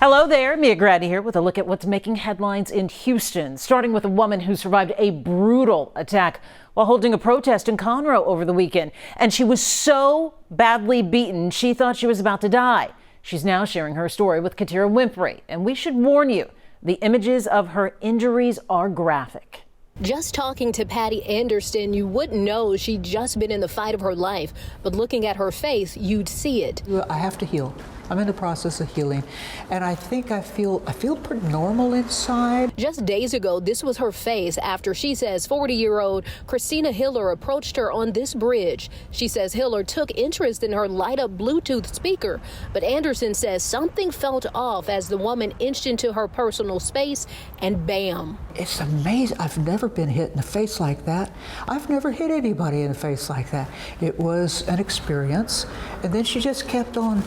Hello there, Mia Grady here with a look at what's making headlines in Houston, starting with a woman who survived a brutal attack while holding a protest in Conroe over the weekend. And she was so badly beaten, she thought she was about to die. She's now sharing her story with Katira Winfrey. And we should warn you, the images of her injuries are graphic. Just talking to Patty Anderson, you wouldn't know she'd just been in the fight of her life. But looking at her face, you'd see it. I have to heal. I'm in the process of healing, and I think I feel pretty normal inside. Just days ago, this was her face after she says 40-year-old Christina Hiller approached her on this bridge. She says Hiller took interest in her light-up Bluetooth speaker, but Anderson says something felt off as the woman inched into her personal space, and bam. It's amazing. I've never been hit in the face like that. I've never hit anybody in the face like that. It was an experience, and then she just kept on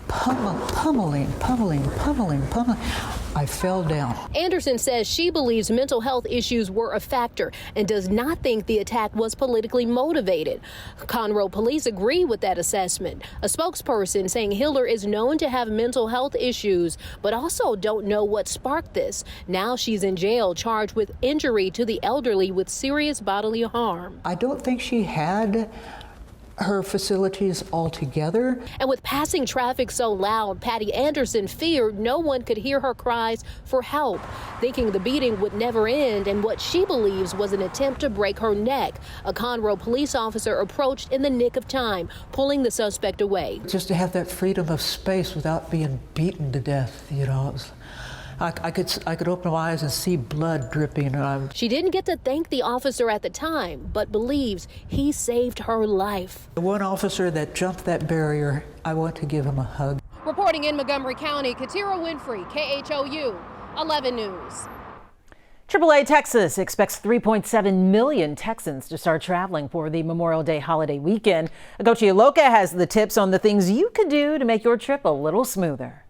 pummeling. I fell down. Anderson says she believes mental health issues were a factor and does not think the attack was politically motivated. Conroe police agree with that assessment. A spokesperson saying Hiller is known to have mental health issues, but also don't know what sparked this. Now she's in jail charged with injury to the elderly with serious bodily harm. I don't think she had her facilities altogether. And with passing traffic so loud, Patty Anderson feared no one could hear her cries for help, thinking the beating would never end and what she believes was an attempt to break her neck. A Conroe police officer approached in the nick of time, pulling the suspect away. Just to have that freedom of space without being beaten to death, you know. I could open my eyes and see blood dripping. She didn't get to thank the officer at the time, but believes he saved her life. The one officer that jumped that barrier, I want to give him a hug. Reporting in Montgomery County, Katira Winfrey, KHOU 11 News. AAA Texas expects 3.7 million Texans to start traveling for the Memorial Day holiday weekend. Agochi Aloka has the tips on the things you could do to make your trip a little smoother.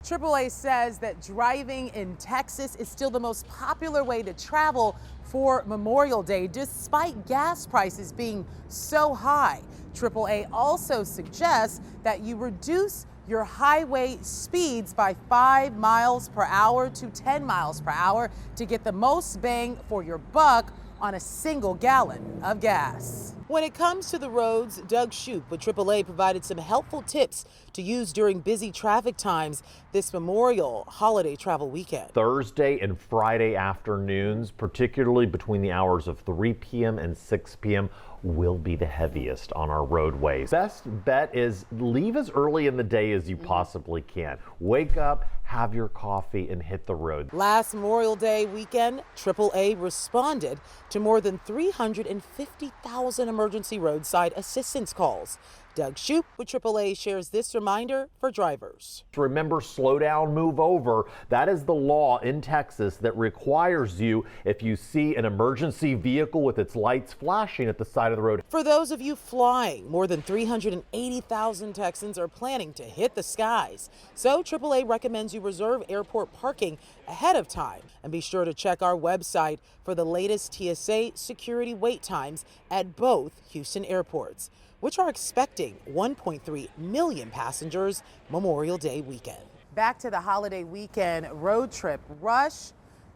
AAA says that driving in Texas is still the most popular way to travel for Memorial Day, despite gas prices being so high. AAA also suggests that you reduce your highway speeds by 5 miles per hour to 10 miles per hour to get the most bang for your buck on a single gallon of gas. When it comes to the roads, Doug Shoup with AAA provided some helpful tips to use during busy traffic times this Memorial holiday travel weekend. Thursday and Friday afternoons, particularly between the hours of 3 p.m. and 6 p.m., will be the heaviest on our roadways. Best bet is leave as early in the day as you possibly can. Wake up, have your coffee, and hit the road. Last Memorial Day weekend, AAA responded to more than 350,000 emergency roadside assistance calls. Doug Shoup with AAA shares this reminder for drivers. Remember, slow down, move over. That is the law in Texas that requires you, if you see an emergency vehicle with its lights flashing at the side of the road. For those of you flying, more than 380,000 Texans are planning to hit the skies. So AAA recommends you reserve airport parking ahead of time and be sure to check our website for the latest TSA security wait times at both Houston airports, which are expecting 1.3 million passengers Memorial Day weekend. Back to the holiday weekend road trip rush.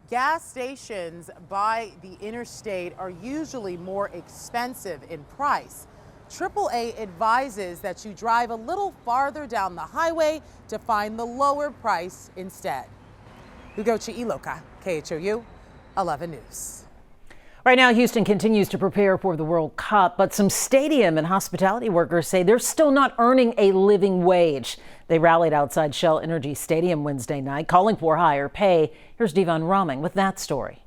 Gas stations by the interstate are usually more expensive in price. AAA advises that you drive a little farther down the highway to find the lower price instead. Ugochi Iloka, KHOU 11 News. Right now, Houston continues to prepare for the World Cup, but some stadium and hospitality workers say they're still not earning a living wage. They rallied outside Shell Energy Stadium Wednesday night, calling for higher pay. Here's Devon Roming with that story.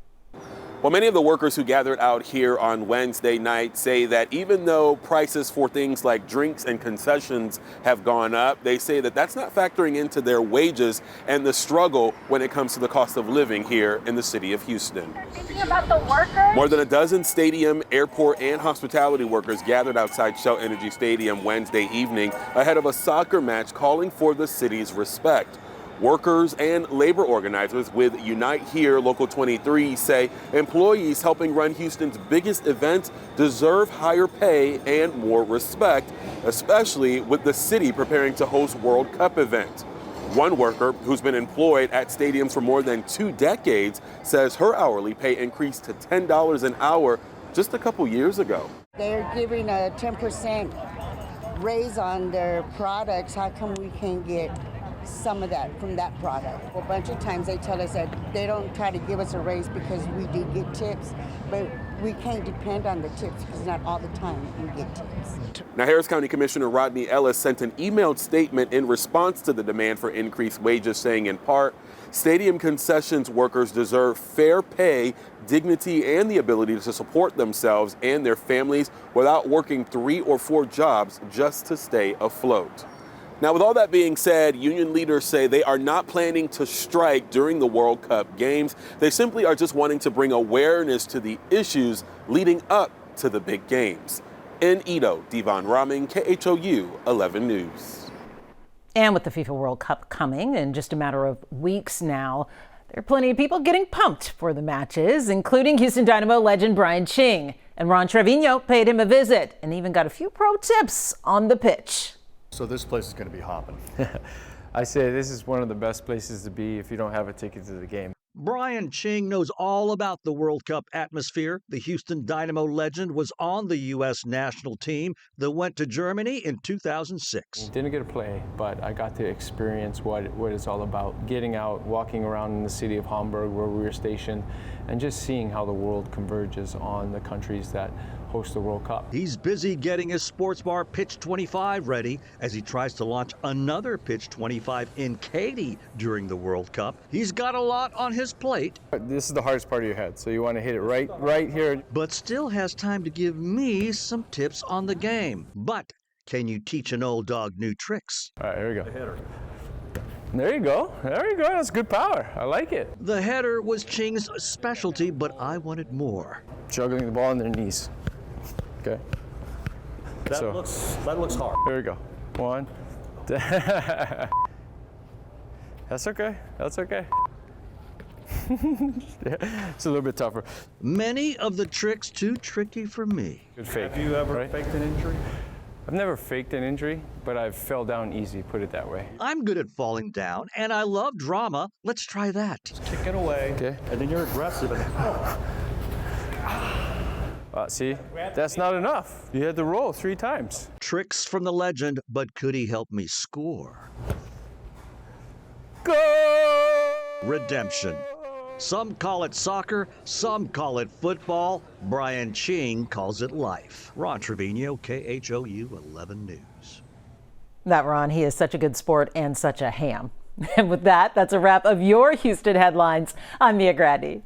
Well, many of the workers who gathered out here on Wednesday night say that even though prices for things like drinks and concessions have gone up, they say that that's not factoring into their wages and the struggle when it comes to the cost of living here in the city of Houston. Thinking about the workers? More than a dozen stadium, airport, and hospitality workers gathered outside Shell Energy Stadium Wednesday evening ahead of a soccer match calling for the city's respect. Workers and labor organizers with Unite Here Local 23 say employees helping run Houston's biggest event deserve higher pay and more respect, especially with the city preparing to host World Cup event. One worker who's been employed at stadiums for more than 2 decades says her hourly pay increased to $10 an hour just a couple years ago. They're giving a 10% raise on their products. How come we can't get some of that from that product? A bunch of times they tell us that they don't try to give us a raise because we do get tips, but we can't depend on the tips because not all the time we get tips. Now, Harris County Commissioner Rodney Ellis sent an emailed statement in response to the demand for increased wages, saying in part, stadium concessions workers deserve fair pay, dignity, and the ability to support themselves and their families without working 3 or 4 jobs just to stay afloat. Now, with all that being said, union leaders say they are not planning to strike during the World Cup games. They simply are just wanting to bring awareness to the issues leading up to the big games. In Edo, Devon Raming, KHOU 11 News. And with the FIFA World Cup coming in just a matter of weeks now, there are plenty of people getting pumped for the matches, including Houston Dynamo legend Brian Ching. And Ron Trevino paid him a visit and even got a few pro tips on the pitch. So this place is going to be hopping. I say this is one of the best places to be if you don't have a ticket to the game. Brian Ching knows all about the World Cup atmosphere. The Houston Dynamo legend was on the U.S. national team that went to Germany in 2006. Didn't get to play, but I got to experience what it's all about. Getting out, walking around in the city of Hamburg where we were stationed, and just seeing how the world converges on the countries that host the World Cup. He's busy getting his sports bar Pitch 25 ready as he tries to launch another Pitch 25 in Katy during the World Cup. He's got a lot on his plate. This is the hardest part of your head, so you want to hit it right here. But still has time to give me some tips on the game. But can you teach an old dog new tricks? All right, here we go. There you go. There you go. That's good power. I like it. The header was Ching's specialty, but I wanted more. Juggling the ball on their knees. Okay. That looks hard. Here we go. 1. That's okay. That's okay. It's a little bit tougher. Many of the tricks too tricky for me. Good fake. Have you ever faked an injury? I've never faked an injury, but I've fell down easy, put it that way. I'm good at falling down, and I love drama. Let's try that. Just kick it away, Okay. and then you're aggressive. See, that's not enough. You had to roll 3 times. Tricks from the legend, but could he help me score? Go! Redemption. Some call it soccer, some call it football. Brian Ching calls it life. Ron Trevino, KHOU 11 News. That Ron, he is such a good sport and such a ham. And with that, that's a wrap of your Houston headlines. I'm Mia Grady.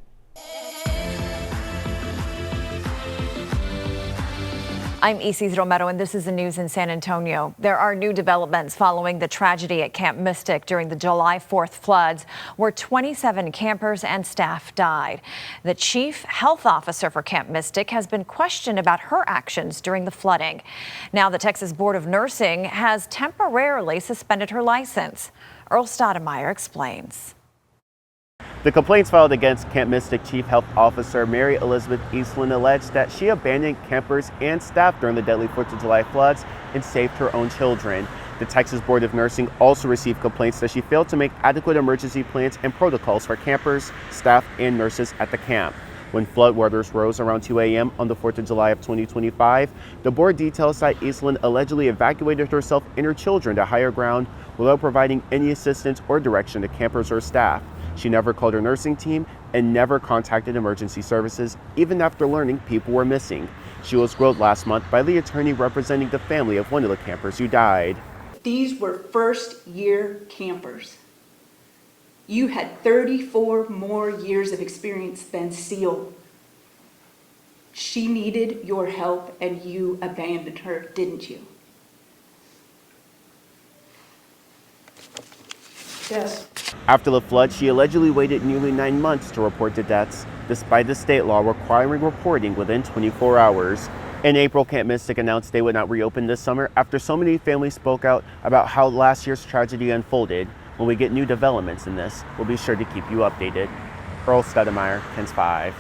I'm Isis Romero, and this is the news in San Antonio. There are new developments following the tragedy at Camp Mystic during the July 4th floods, where 27 campers and staff died. The chief health officer for Camp Mystic has been questioned about her actions during the flooding. Now, the Texas Board of Nursing has temporarily suspended her license. Earl Stoudemire explains. The complaints filed against Camp Mystic Chief Health Officer Mary Elizabeth Eastland alleged that she abandoned campers and staff during the deadly 4th of July floods and saved her own children. The Texas Board of Nursing also received complaints that she failed to make adequate emergency plans and protocols for campers, staff, and nurses at the camp. When floodwaters rose around 2 a.m. on the 4th of July of 2025, the board details that Eastland allegedly evacuated herself and her children to higher ground without providing any assistance or direction to campers or staff. She never called her nursing team and never contacted emergency services, even after learning people were missing. She was grilled last month by the attorney representing the family of one of the campers who died. These were first-year campers. You had 34 more years of experience than Seal. She needed your help and you abandoned her, didn't you? Yes. After the flood, she allegedly waited nearly 9 months to report the deaths, despite the state law requiring reporting within 24 hours. In April, Camp Mystic announced they would not reopen this summer after so many families spoke out about how last year's tragedy unfolded. When we get new developments in this, we'll be sure to keep you updated. Earl Stoudemire, KENS 5.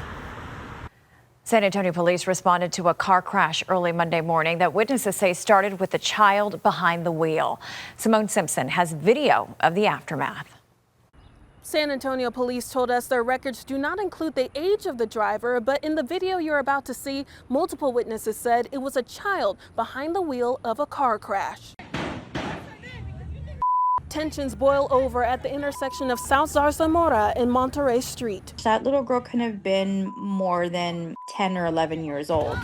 San Antonio police responded to a car crash early Monday morning that witnesses say started with the child behind the wheel. Simone Simpson has video of the aftermath. San Antonio police told us their records do not include the age of the driver, but in the video you're about to see, multiple witnesses said it was a child behind the wheel of a car crash. Tensions boil over at the intersection of South Zarzamora and Monterey Street. That little girl couldn't have been more than 10 or 11 years old.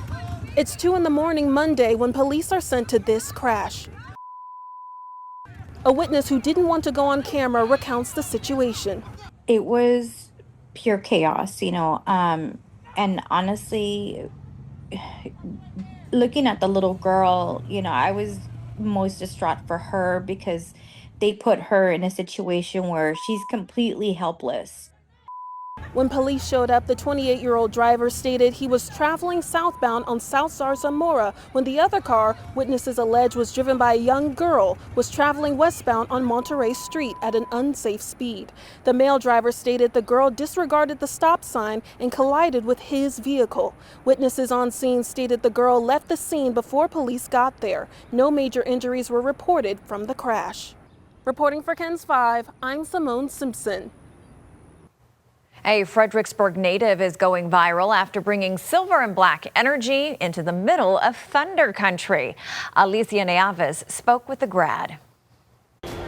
It's 2 in the morning Monday when police are sent to this crash. A witness who didn't want to go on camera recounts the situation. It was pure chaos, and honestly, looking at the little girl, I was most distraught for her because they put her in a situation where she's completely helpless. When police showed up, the 28-year-old driver stated he was traveling southbound on South Zarzamora when the other car, witnesses allege was driven by a young girl, was traveling westbound on Monterey Street at an unsafe speed. The male driver stated the girl disregarded the stop sign and collided with his vehicle. Witnesses on scene stated the girl left the scene before police got there. No major injuries were reported from the crash. Reporting for KENS 5, I'm Simone Simpson. A Fredericksburg native is going viral after bringing silver and black energy into the middle of Thunder Country. Alicia Neaves spoke with the grad.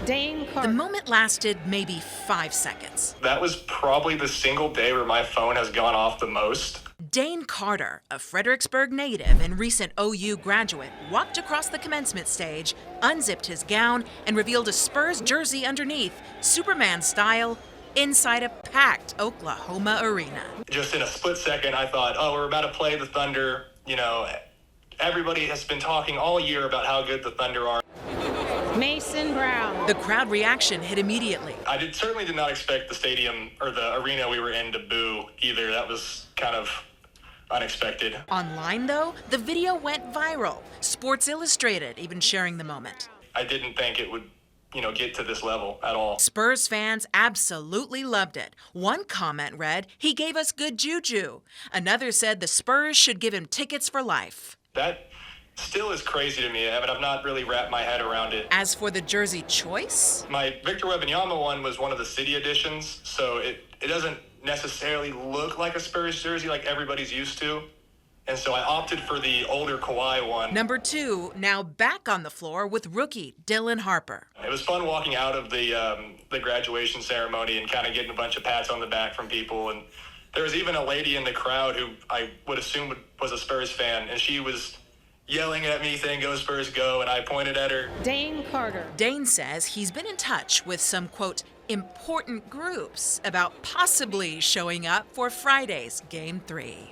The moment lasted maybe 5 seconds. That was probably the single day where my phone has gone off the most. Dane Carter, a Fredericksburg native and recent OU graduate, walked across the commencement stage, unzipped his gown, and revealed a Spurs jersey underneath, Superman style, inside a packed Oklahoma arena. Just in a split second, I thought, oh, we're about to play the Thunder. Everybody has been talking all year about how good the Thunder are. Mason Brown. The crowd reaction hit immediately. I certainly did not expect the stadium or the arena we were in to boo either. That was kind of unexpected. Online, though, the video went viral. Sports Illustrated even sharing the moment. I didn't think it would get to this level at all. Spurs fans absolutely loved it. One comment read, "He gave us good juju." Another said the Spurs should give him tickets for life. That still is crazy to me. I've not really wrapped my head around it. As for the jersey choice? My Victor Wembanyama one was one of the city editions, so it doesn't necessarily look like a Spurs jersey like everybody's used to. And so I opted for the older Kawhi one. Number 2, now back on the floor with rookie Dylan Harper. It was fun walking out of the graduation ceremony and kind of getting a bunch of pats on the back from people. And there was even a lady in the crowd who I would assume was a Spurs fan, and she was yelling at me saying, "Go Spurs, go," and I pointed at her. Dane Carter. Dane says he's been in touch with some, quote, important groups about possibly showing up for Friday's Game 3.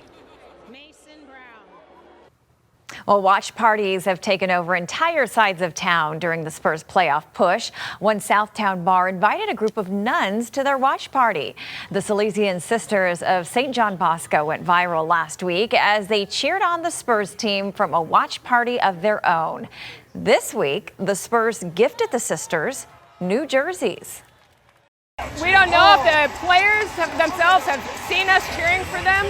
Well, watch parties have taken over entire sides of town during the Spurs playoff push. One Southtown bar invited a group of nuns to their watch party. The Salesian Sisters of St. John Bosco went viral last week as they cheered on the Spurs team from a watch party of their own. This week, the Spurs gifted the sisters new jerseys. We don't know if the players themselves have seen us cheering for them.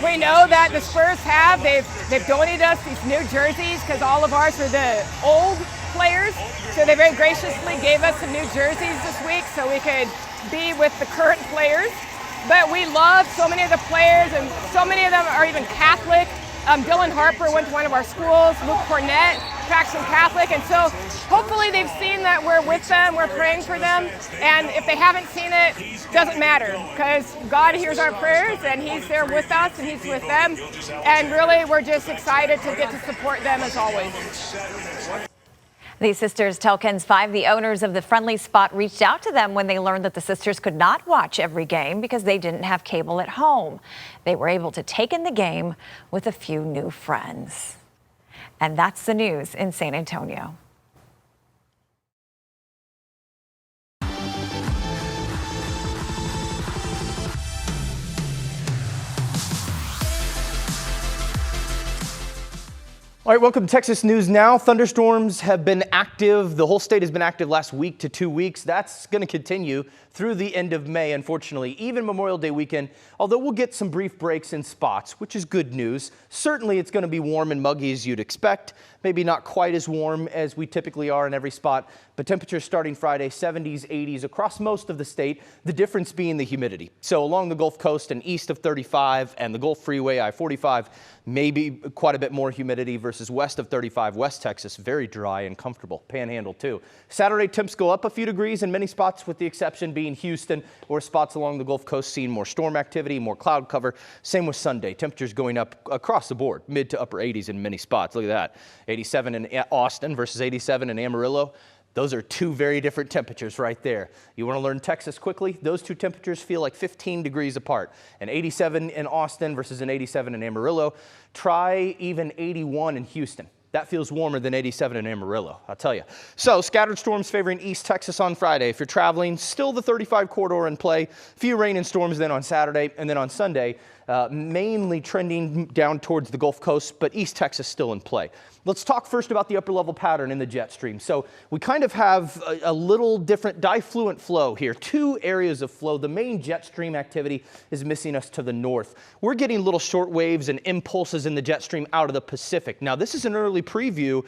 We know that the Spurs have. They've donated us these new jerseys because all of ours were the old players. So they very graciously gave us some new jerseys this week so we could be with the current players. But we love so many of the players, and so many of them are even Catholic. Dylan Harper went to one of our schools. Luke Cornett, Paxton Catholic. And so hopefully they've seen that we're with them, we're praying for them. And if they haven't seen it, doesn't matter, because God hears our prayers and he's there with us and he's with them. And really, we're just excited to get to support them as always. These sisters tell KENS 5 the owners of the friendly spot reached out to them when they learned that the sisters could not watch every game because they didn't have cable at home. They were able to take in the game with a few new friends. And that's the news in San Antonio. All right, welcome to Texas News Now. Thunderstorms have been active. The whole state has been active last week to 2 weeks. That's going to continue through the end of May, unfortunately, even Memorial Day weekend, although we'll get some brief breaks in spots, which is good news. Certainly it's going to be warm and muggy as you'd expect. Maybe not quite as warm as we typically are in every spot, but temperatures starting Friday, 70s, 80s across most of the state, the difference being the humidity. So along the Gulf Coast and east of 35 and the Gulf Freeway, I-45, maybe quite a bit more humidity versus west of 35, West Texas, very dry and comfortable. Panhandle too. Saturday temps go up a few degrees in many spots, with the exception being Houston, or spots along the Gulf Coast seeing more storm activity, more cloud cover. Same with Sunday. Temperatures going up across the board, mid to upper 80s in many spots. Look at that. 87 in Austin versus 87 in Amarillo. Those are two very different temperatures right there. You want to learn Texas quickly? Those two temperatures feel like 15 degrees apart. An 87 in Austin versus an 87 in Amarillo. Try even 81 in Houston. That feels warmer than 87 in Amarillo, I'll tell you. So scattered storms favoring East Texas on Friday. If you're traveling, still the 35 corridor in play. Few rain and storms then on Saturday, and then on Sunday, mainly trending down towards the Gulf Coast, but East Texas still in play. Let's talk first about the upper level pattern in the jet stream. So we kind of have a little different difluent flow here. Two areas of flow. The main jet stream activity is missing us to the north. We're getting little short waves and impulses in the jet stream out of the Pacific. Now this is an early preview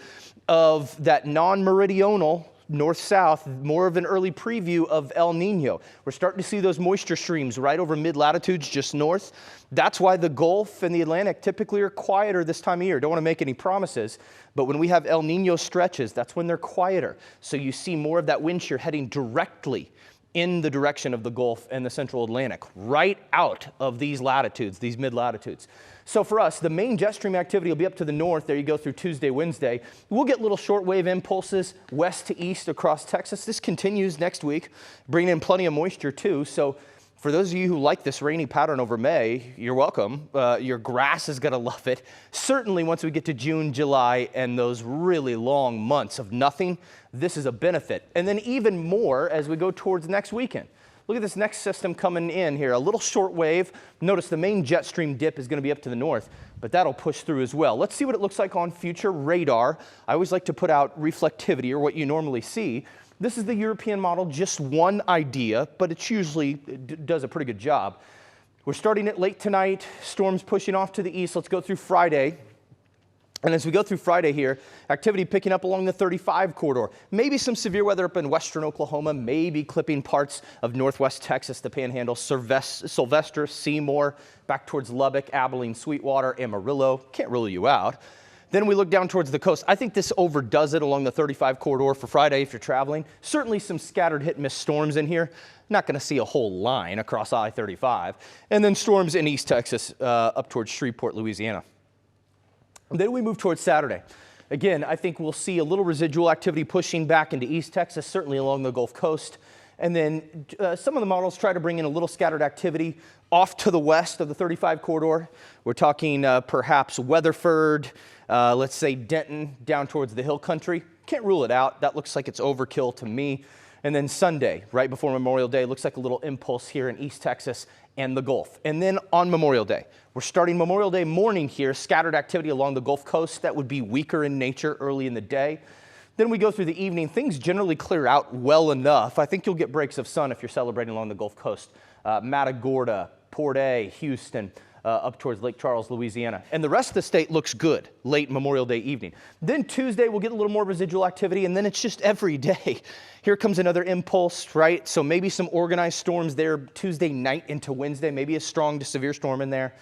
of that non-meridional north-south, more of an early preview of El Nino. We're starting to see those moisture streams right over mid-latitudes just north. That's why the Gulf and the Atlantic typically are quieter this time of year. Don't want to make any promises, but when we have El Nino stretches, that's when they're quieter. So you see more of that wind shear heading directly in the direction of the Gulf and the central Atlantic, right out of these latitudes, these mid-latitudes. So for us, the main jet stream activity will be up to the north. There you go through Tuesday, Wednesday. We'll get little shortwave impulses west to east across Texas. This continues next week, bringing in plenty of moisture too. So for those of you who like this rainy pattern over May, you're welcome. Your grass is going to love it. Certainly once we get to June, July, and those really long months of nothing, this is a benefit. And then even more as we go towards next weekend. Look at this next system coming in here, a little short wave. Notice the main jet stream dip is going to be up to the north, but that'll push through as well. Let's see what it looks like on future radar. I always like to put out reflectivity, or what you normally see. This is the European model, just one idea, but it usually does a pretty good job. We're starting it late tonight, storms pushing off to the east. Let's go through Friday. And as we go through Friday here, activity picking up along the 35 corridor. Maybe some severe weather up in western Oklahoma, maybe clipping parts of northwest Texas, the Panhandle, Sylvester, Seymour, back towards Lubbock, Abilene, Sweetwater, Amarillo. Can't rule you out. Then we look down towards the coast. I think this overdoes it along the 35 corridor for Friday if you're traveling. Certainly some scattered hit and miss storms in here. Not going to see a whole line across I-35. And then storms in East Texas up towards Shreveport, Louisiana. Then we move towards Saturday. Again, I think we'll see a little residual activity pushing back into East Texas, certainly along the Gulf Coast. And then some of the models try to bring in a little scattered activity off to the west of the 35 corridor. We're talking perhaps Weatherford, let's say Denton, down towards the hill country. Can't rule it out. That looks like it's overkill to me. And then Sunday, right before Memorial Day, looks like a little impulse here in East Texas and the Gulf. And then on Memorial Day, we're starting Memorial Day morning here, scattered activity along the Gulf Coast. That would be weaker in nature early in the day. Then we go through the evening. Things generally clear out well enough. I think you'll get breaks of sun if you're celebrating along the Gulf Coast. Matagorda, Port A, Houston, up towards Lake Charles, Louisiana. And the rest of the state looks good late Memorial Day evening. Then Tuesday, we'll get a little more residual activity, and then it's just every day. Here comes another impulse, right? So maybe some organized storms there Tuesday night into Wednesday, maybe a strong to severe storm in there.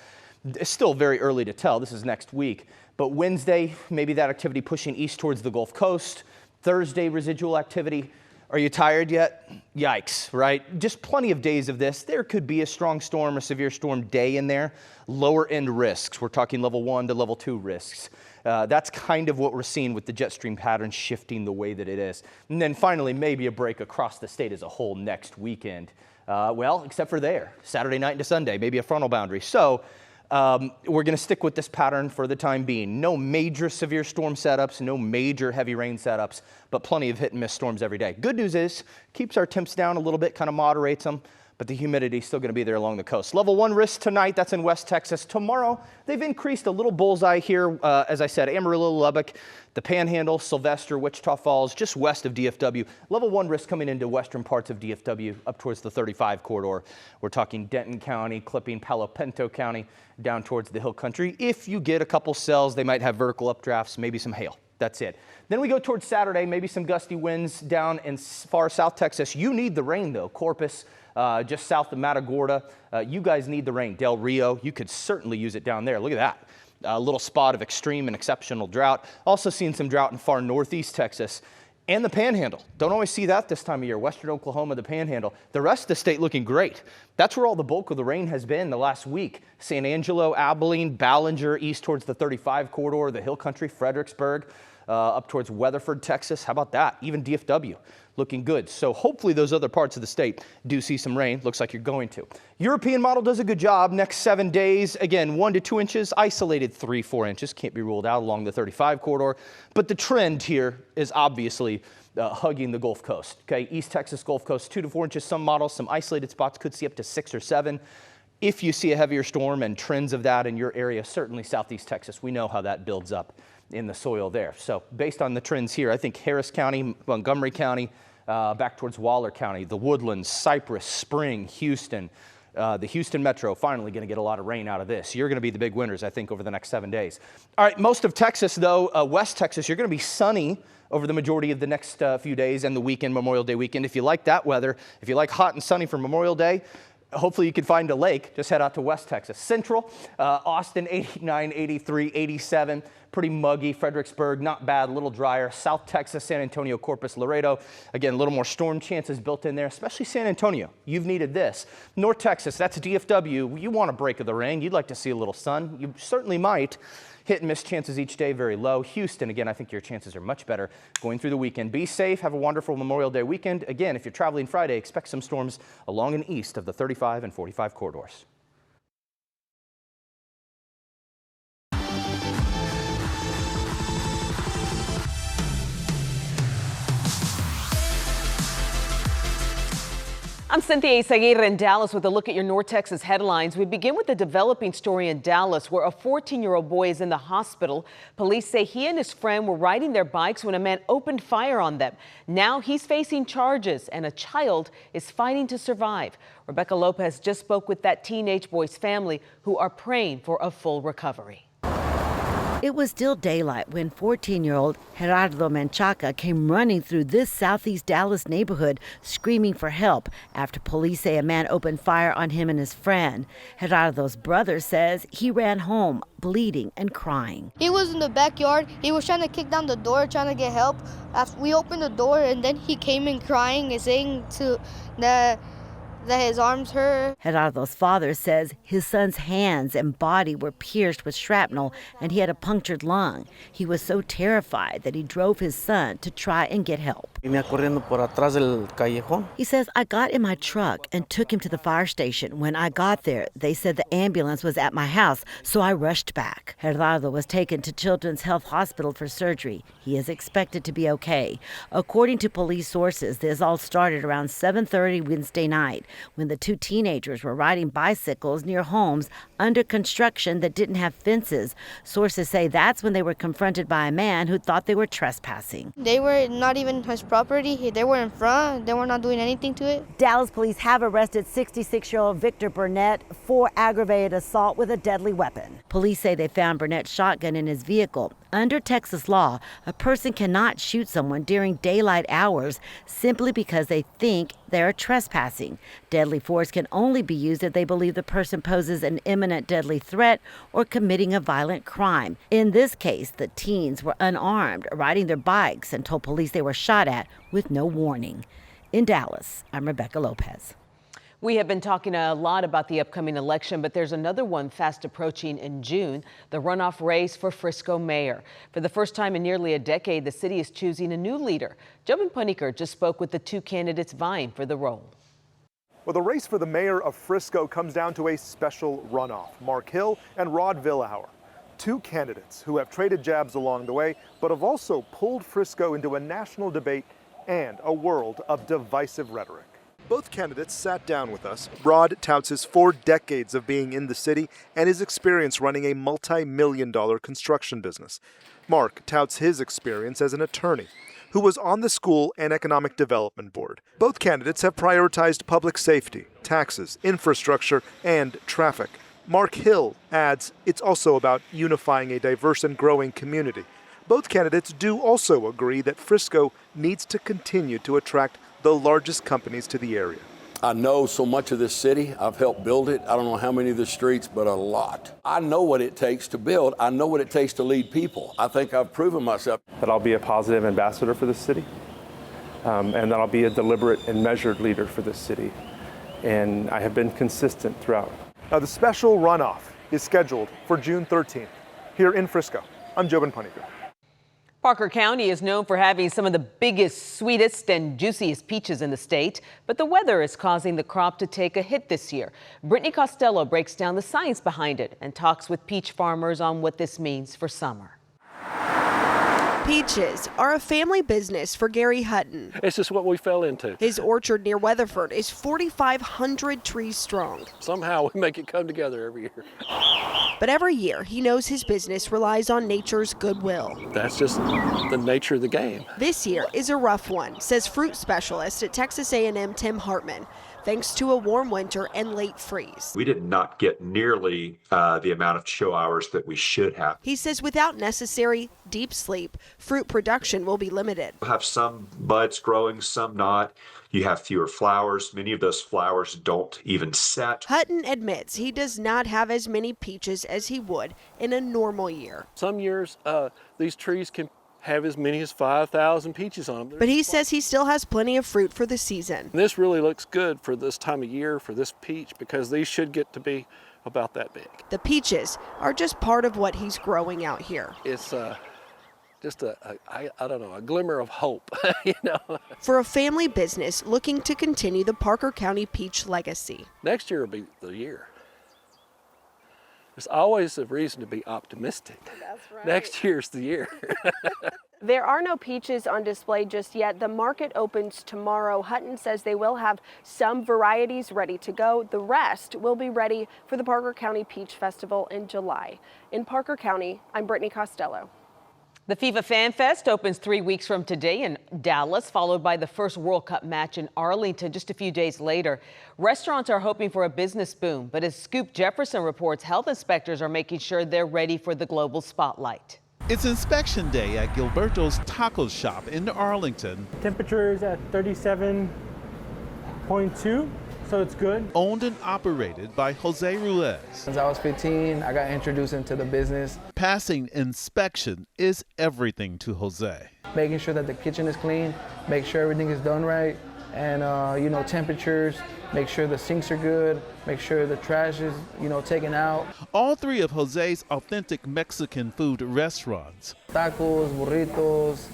It's still very early to tell. This is next week. But Wednesday, maybe that activity pushing east towards the Gulf Coast. Thursday, residual activity. Are you tired yet? Yikes, right? Just plenty of days of this. There could be a strong storm or severe storm day in there. Lower end risks. We're talking level 1 to level 2 risks. That's kind of what we're seeing with the jet stream pattern shifting the way that it is. And then finally, maybe a break across the state as a whole next weekend. Well, except for there, Saturday night into Sunday, maybe a frontal boundary. So we're going to stick with this pattern for the time being. No major severe storm setups, no major heavy rain setups, but plenty of hit and miss storms every day. Good news is, keeps our temps down a little bit, kind of moderates them. but the humidity is still going to be there along the coast. Level 1 risk tonight, that's in West Texas. Tomorrow, they've increased a little bullseye here. As I said, Amarillo, Lubbock, the Panhandle, Sylvester, Wichita Falls, just west of DFW. Level 1 risk coming into western parts of DFW up towards the 35 corridor. We're talking Denton County, Clipping, Palo Pinto County, down towards the hill country. If you get a couple cells, they might have vertical updrafts, maybe some hail. That's it. Then we go towards Saturday, maybe some gusty winds down in far South Texas. You need the rain, though. Corpus, just south of Matagorda. You guys need the rain. Del Rio, you could certainly use it down there. Look at that. A little spot of extreme and exceptional drought. Also seeing some drought in far northeast Texas and the Panhandle. Don't always see that this time of year. Western Oklahoma, the Panhandle. The rest of the state looking great. That's where all the bulk of the rain has been the last week. San Angelo, Abilene, Ballinger, east towards the 35 corridor, the hill country, Fredericksburg, up towards Weatherford, Texas. How about that? Even DFW looking good. So hopefully those other parts of the state do see some rain. Looks like you're going to. European model does a good job. Next 7 days, again, 1 to 2 inches, isolated 3-4 inches. Can't be ruled out along the 35 corridor. But the trend here is obviously hugging the Gulf Coast. Okay, East Texas Gulf Coast, 2 to 4 inches. Some models, some isolated spots could see up to 6 or 7. If you see a heavier storm and trends of that in your area, certainly Southeast Texas, we know how that builds up in the soil there. So based on the trends here, I think Harris County, Montgomery County, back towards Waller County, the Woodlands, Cypress, Spring, Houston, the Houston Metro finally going to get a lot of rain out of this. You're going to be the big winners, I think, over the next 7 days. All right, most of Texas, though, West Texas, you're going to be sunny over the majority of the next few days and the weekend, Memorial Day weekend. If you like that weather, if you like hot and sunny for Memorial Day, hopefully you can find a lake. Just head out to West Texas. Central, Austin, 89, 83, 87. Pretty muggy. Fredericksburg, not bad, a little drier. South Texas, San Antonio, Corpus, Laredo. Again, a little more storm chances built in there, especially San Antonio. You've needed this. North Texas, that's DFW. You want a break of the rain. You'd like to see a little sun. You certainly might. Hit and miss chances each day, very low. Houston, again, I think your chances are much better going through the weekend. Be safe. Have a wonderful Memorial Day weekend. Again, if you're traveling Friday, expect some storms along and east of the 35 and 45 corridors. I'm Cynthia Izaguirre in Dallas with a look at your North Texas headlines. We begin with a developing story in Dallas where a 14-year-old boy is in the hospital. Police say he and his friend were riding their bikes when a man opened fire on them. Now he's facing charges and a child is fighting to survive. Rebecca Lopez just spoke with that teenage boy's family who are praying for a full recovery. It was still daylight when 14-year-old Gerardo Menchaca came running through this southeast Dallas neighborhood screaming for help after police say a man opened fire on him and his friend. Gerardo's brother says he ran home bleeding and crying. He was in the backyard. He was trying to kick down the door, trying to get help. After we opened the door, and then he came in crying and saying that his arms hurt. Gerardo's father says his son's hands and body were pierced with shrapnel and he had a punctured lung. He was so terrified that he drove his son to try and get help. He says, I got in my truck and took him to the fire station. When I got there, they said the ambulance was at my house, so I rushed back. Gerardo was taken to Children's Health Hospital for surgery. He is expected to be okay. According to police sources, this all started around 7:30 Wednesday night, when the two teenagers were riding bicycles near homes under construction that didn't have fences. Sources say that's when they were confronted by a man who thought they were trespassing. They were not even his property. They were in front. They were not doing anything to it. Dallas police have arrested 66-year-old Victor Burnett for aggravated assault with a deadly weapon. Police say they found Burnett's shotgun in his vehicle. Under Texas law, a person cannot shoot someone during daylight hours simply because they think they are trespassing. Deadly force can only be used if they believe the person poses an imminent deadly threat or committing a violent crime. In this case, the teens were unarmed, riding their bikes, and told police they were shot at with no warning. In Dallas, I'm Rebecca Lopez. We have been talking a lot about the upcoming election, but there's another one fast approaching in June, the runoff race for Frisco mayor. For the first time in nearly a decade, the city is choosing a new leader. Jovan Paniker just spoke with the two candidates vying for the role. Well, the race for the mayor of Frisco comes down to a special runoff. Mark Hill and Rod Villauer, two candidates who have traded jabs along the way, but have also pulled Frisco into a national debate and a world of divisive rhetoric. Both candidates sat down with us. Rod touts his 4 decades of being in the city and his experience running a multi-million-dollar construction business. Mark touts his experience as an attorney who was on the school and economic development board. Both candidates have prioritized public safety, taxes, infrastructure, and traffic. Mark Hill adds it's also about unifying a diverse and growing community. Both candidates do also agree that Frisco needs to continue to attract the largest companies to the area. I know so much of this city. I've helped build it. I don't know how many of the streets, but a lot. I know what it takes to build. I know what it takes to lead people. I think I've proven myself. That I'll be a positive ambassador for this city, and that I'll be a deliberate and measured leader for this city. And I have been consistent throughout. Now, the special runoff is scheduled for June 13th here in Frisco. I'm Jobin Paniku. Parker County is known for having some of the biggest, sweetest, and juiciest peaches in the state, but the weather is causing the crop to take a hit this year. Brittany Costello breaks down the science behind it and talks with peach farmers on what this means for summer. Peaches are a family business for Gary Hutton. It's just what we fell into. His orchard near Weatherford is 4,500 trees strong. Somehow we make it come together every year. But every year he knows his business relies on nature's goodwill. That's just the nature of the game. This year is a rough one, says fruit specialist at Texas A&M Tim Hartman, thanks to a warm winter and late freeze. We did not get nearly the amount of show hours that we should have. He says without necessary deep sleep, fruit production will be limited. We'll have some buds growing, some not. You have fewer flowers. Many of those flowers don't even set. Hutton admits he does not have as many peaches as he would in a normal year. Some years these trees can have as many as 5,000 peaches on them. But he says he still has plenty of fruit for the season. This really looks good for this time of year for this peach because these should get to be about that big. The peaches are just part of what he's growing out here. It's just I don't know, a glimmer of hope, you know. For a family business looking to continue the Parker County peach legacy. Next year will be the year. There's always a reason to be optimistic. That's right. Next year's the year. There are no peaches on display just yet. The market opens tomorrow. Hutton says they will have some varieties ready to go. The rest will be ready for the Parker County Peach Festival in July. In Parker County, I'm Brittany Costello. The FIFA Fan Fest opens 3 weeks from today in Dallas, followed by the first World Cup match in Arlington just a few days later. Restaurants are hoping for a business boom, but as Scoop Jefferson reports, health inspectors are making sure they're ready for the global spotlight. It's inspection day at Gilberto's Taco Shop in Arlington. Temperature is at 37.2. So it's good. Owned and operated by Jose Ruiz. Since I was 15, I got introduced into the business. Passing inspection is everything to Jose. Making sure that the kitchen is clean, make sure everything is done right, and temperatures, make sure the sinks are good, make sure the trash is, taken out. All 3 of Jose's authentic Mexican food restaurants. Tacos, burritos,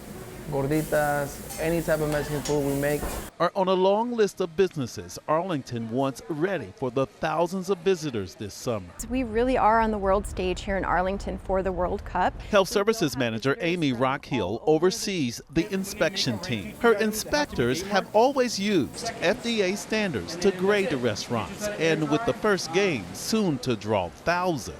gorditas, any type of Mexican food we make, are on a long list of businesses Arlington wants ready for the thousands of visitors this summer. We really are on the world stage here in Arlington for the World Cup. Health Services Manager Amy Rockhill oversees the inspection team. Her inspectors have always used FDA standards to grade the restaurants, and with the first game soon to draw thousands.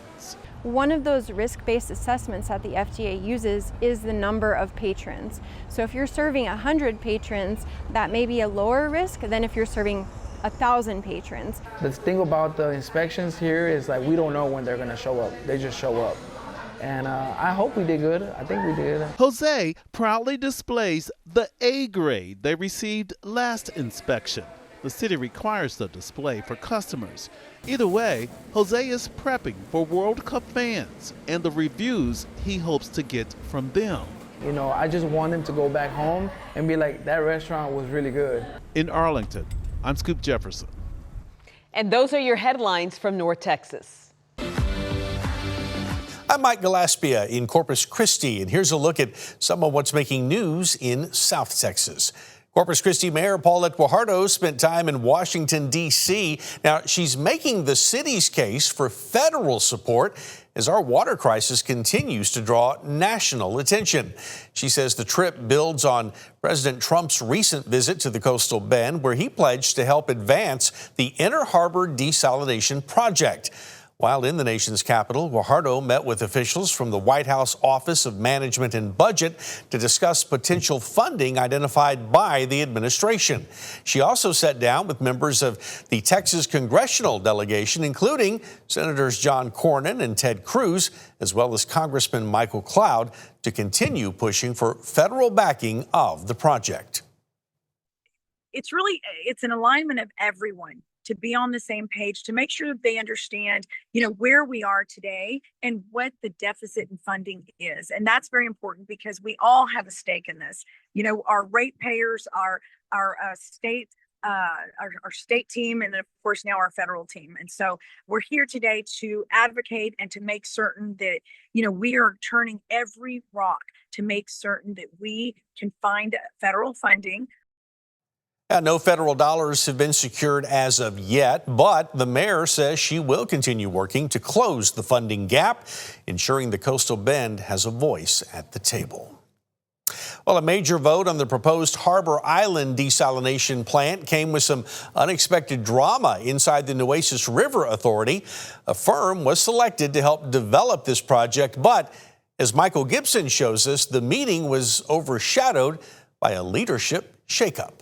One of those risk-based assessments that the FDA uses is the number of patrons. So if you're serving 100 patrons, that may be a lower risk than if you're serving 1,000 patrons. The thing about the inspections here is we don't know when they're gonna show up. They just show up. And I hope we did good. I think we did. Jose proudly displays the A grade they received last inspection. The city requires the display for customers. Either way, Jose is prepping for World Cup fans and the reviews he hopes to get from them. I just want them to go back home and be like, that restaurant was really good. In Arlington, I'm Scoop Jefferson. And those are your headlines from North Texas. I'm Mike Gillespie in Corpus Christi, and here's a look at some of what's making news in South Texas. Corpus Christi Mayor Paulette Guajardo spent time in Washington, D.C. Now, she's making the city's case for federal support as our water crisis continues to draw national attention. She says the trip builds on President Trump's recent visit to the coastal bend, where he pledged to help advance the Inner Harbor Desalination Project. While in the nation's capital, Guajardo met with officials from the White House Office of Management and Budget to discuss potential funding identified by the administration. She also sat down with members of the Texas congressional delegation, including Senators John Cornyn and Ted Cruz, as well as Congressman Michael Cloud, to continue pushing for federal backing of the project. It's an alignment of everyone to be on the same page, to make sure that they understand, where we are today and what the deficit in funding is. And that's very important because we all have a stake in this. Our ratepayers, our state team, and then of course now our federal team. And so we're here today to advocate and to make certain that, we are turning every rock to make certain that we can find federal funding. No federal dollars have been secured as of yet, but the mayor says she will continue working to close the funding gap, ensuring the coastal bend has a voice at the table. Well, a major vote on the proposed Harbor Island desalination plant came with some unexpected drama inside the Nueces River Authority. A firm was selected to help develop this project, but as Michael Gibson shows us, the meeting was overshadowed by a leadership shakeup.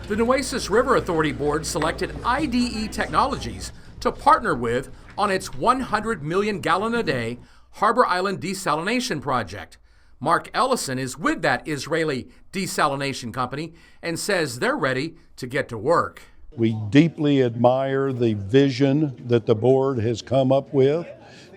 The Nueces River Authority Board selected IDE Technologies to partner with on its 100 million gallon a day Harbor Island desalination project. Mark Ellison is with that Israeli desalination company and says they're ready to get to work. We deeply admire the vision that the board has come up with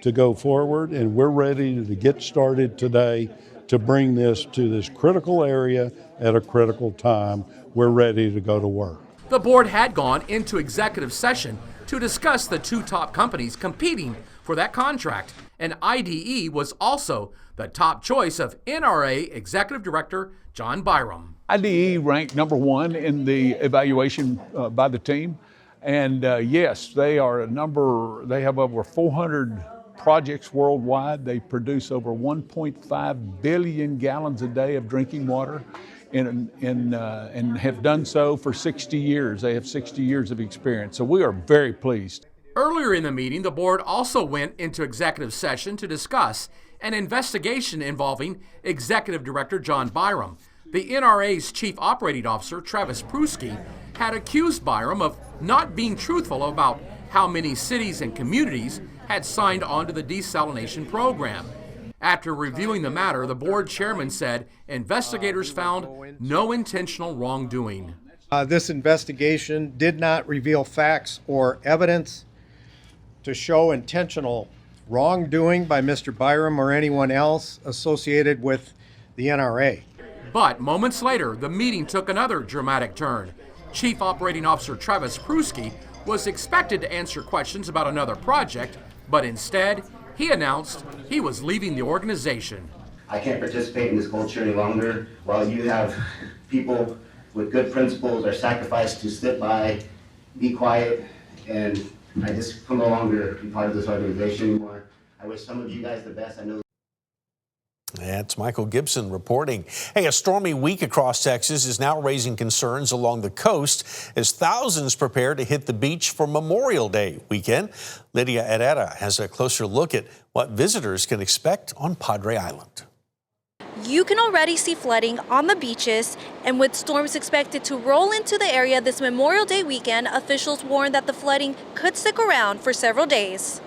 to go forward, and we're ready to get started today to bring this to this critical area at a critical time. We're ready to go to work. The board had gone into executive session to discuss the two top companies competing for that contract, and IDE was also the top choice of NRA Executive Director John Byram. IDE ranked number one in the evaluation by the team, and yes, they have over 400 projects worldwide. They produce over 1.5 billion gallons a day of drinking water and have done so for 60 years. They have 60 years of experience, so we are very pleased. Earlier in the meeting, the board also went into executive session to discuss an investigation involving Executive Director John Byram. The NRA's Chief Operating Officer, Travis Prusky, had accused Byram of not being truthful about how many cities and communities had signed on to the desalination program. After reviewing the matter, the board chairman said investigators found no intentional wrongdoing. This investigation did not reveal facts or evidence to show intentional wrongdoing by Mr. Byram or anyone else associated with the NRA. But moments later, the meeting took another dramatic turn. Chief Operating Officer Travis Prusky was expected to answer questions about another project, but instead, he announced he was leaving the organization. I can't participate in this culture any longer. While you have people with good principles are sacrificed to sit by, be quiet, and I just can no longer be part of this organization anymore. I wish some of you guys the best. I know. That's Michael Gibson reporting. Hey, a stormy week across Texas is now raising concerns along the coast as thousands prepare to hit the beach for Memorial Day weekend. Lydia Herrera has a closer look at what visitors can expect on Padre Island. You can already see flooding on the beaches, and with storms expected to roll into the area this Memorial Day weekend, officials warn that the flooding could stick around for several days.